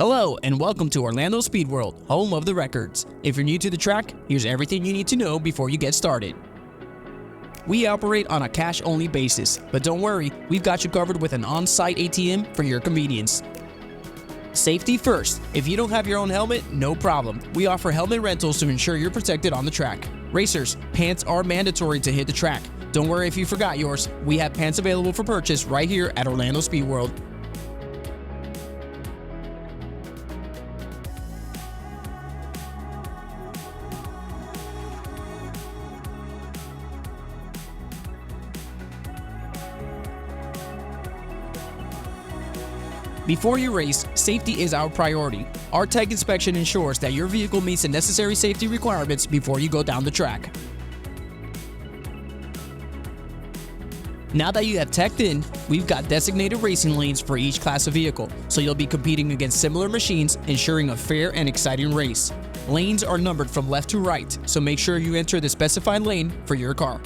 Hello and welcome to Orlando Speed World, home of the records. If you're new to the track, here's everything you need to know before you get started. We operate on a cash-only basis, but don't worry, we've got you covered with an on-site ATM for your convenience. Safety first. If you don't have your own helmet, no problem. We offer helmet rentals to ensure you're protected on the track. Racers, pants are mandatory to hit the track. Don't worry if you forgot yours. We have pants available for purchase right here at Orlando Speed World. Before you race, safety is our priority. Our tech inspection ensures that your vehicle meets the necessary safety requirements before you go down the track. Now that you have teched in, we've got designated racing lanes for each class of vehicle, so you'll be competing against similar machines, ensuring a fair and exciting race. Lanes are numbered from left to right, so make sure you enter the specified lane for your car.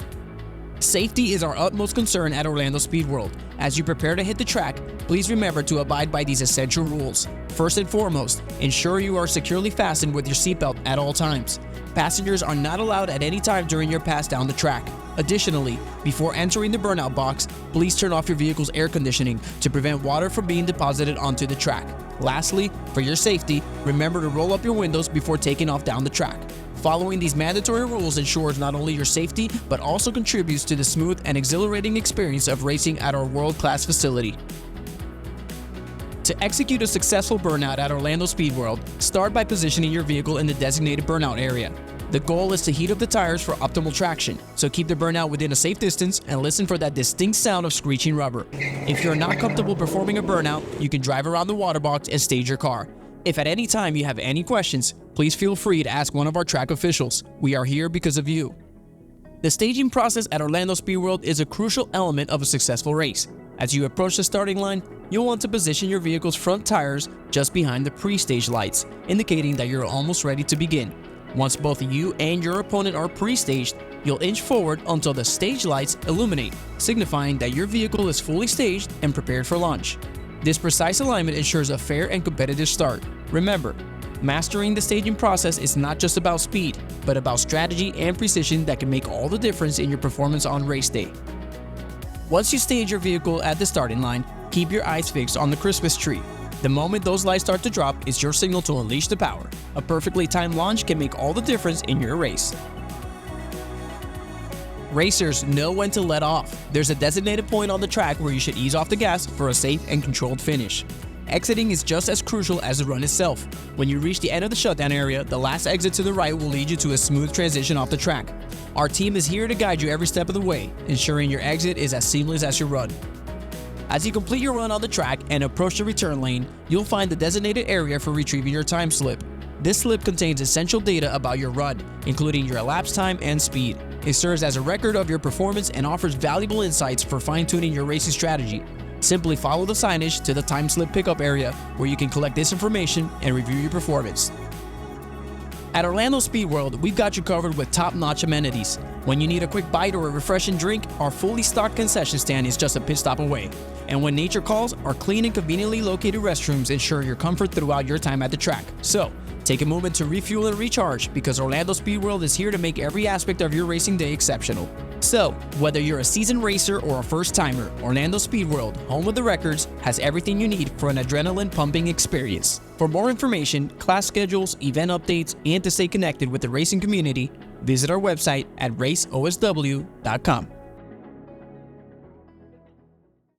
Safety is our utmost concern at Orlando Speed World. As you prepare to hit the track, please remember to abide by these essential rules. First and foremost, ensure you are securely fastened with your seatbelt at all times. Passengers are not allowed at any time during your pass down the track. Additionally, before entering the burnout box, please turn off your vehicle's air conditioning to prevent water from being deposited onto the track. Lastly, for your safety, remember to roll up your windows before taking off down the track. Following these mandatory rules ensures not only your safety, but also contributes to the smooth and exhilarating experience of racing at our world-class facility. To execute a successful burnout at Orlando Speed World, start by positioning your vehicle in the designated burnout area. The goal is to heat up the tires for optimal traction, so keep the burnout within a safe distance and listen for that distinct sound of screeching rubber. If you're not comfortable performing a burnout, you can drive around the water box and stage your car. If at any time you have any questions, please feel free to ask one of our track officials. We are here because of you. The staging process at Orlando Speed World is a crucial element of a successful race. As you approach the starting line, you'll want to position your vehicle's front tires just behind the pre-stage lights, indicating that you're almost ready to begin. Once both you and your opponent are pre-staged, you'll inch forward until the stage lights illuminate, signifying that your vehicle is fully staged and prepared for launch. This precise alignment ensures a fair and competitive start. Remember, mastering the staging process is not just about speed, but about strategy and precision that can make all the difference in your performance on race day. Once you stage your vehicle at the starting line, keep your eyes fixed on the Christmas tree. The moment those lights start to drop, it's your signal to unleash the power. A perfectly timed launch can make all the difference in your race. Racers know when to let off. There's a designated point on the track where you should ease off the gas for a safe and controlled finish. Exiting is just as crucial as the run itself. When you reach the end of the shutdown area, the last exit to the right will lead you to a smooth transition off the track. Our team is here to guide you every step of the way, ensuring your exit is as seamless as your run. As you complete your run on the track and approach the return lane, you'll find the designated area for retrieving your time slip. This slip contains essential data about your run, including your elapsed time and speed. It serves as a record of your performance and offers valuable insights for fine-tuning your racing strategy. Simply follow the signage to the time slip pickup area where you can collect this information and review your performance. At Orlando Speed World, we've got you covered with top-notch amenities. When you need a quick bite or a refreshing drink, our fully stocked concession stand is just a pit stop away. And when nature calls, our clean and conveniently located restrooms ensure your comfort throughout your time at the track. So, take a moment to refuel and recharge, because Orlando Speed World is here to make every aspect of your racing day exceptional. So, whether you're a seasoned racer or a first-timer, Orlando Speed World, home of the records, has everything you need for an adrenaline-pumping experience. For more information, class schedules, event updates, and to stay connected with the racing community, visit our website at RACEOSW.com.